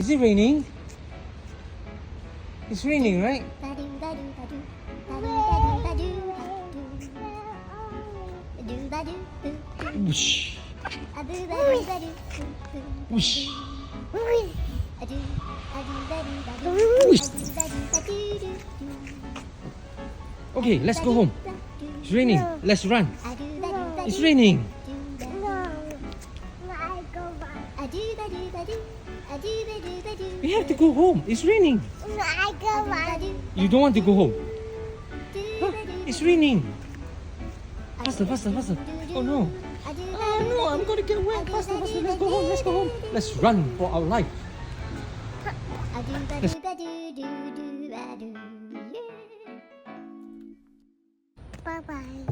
Is it raining? It's raining, right? Whoosh. Whoosh. Whoosh. Okay, let's go home. It's raining. Let's run. It's raining. We have to go home. It's raining. You don't want to go home? Huh? It's raining. Faster, faster, faster. Oh no. Oh no, I'm gonna get wet. Faster, faster. Let's go home. Let's go home. Let's run for our life. Bye bye.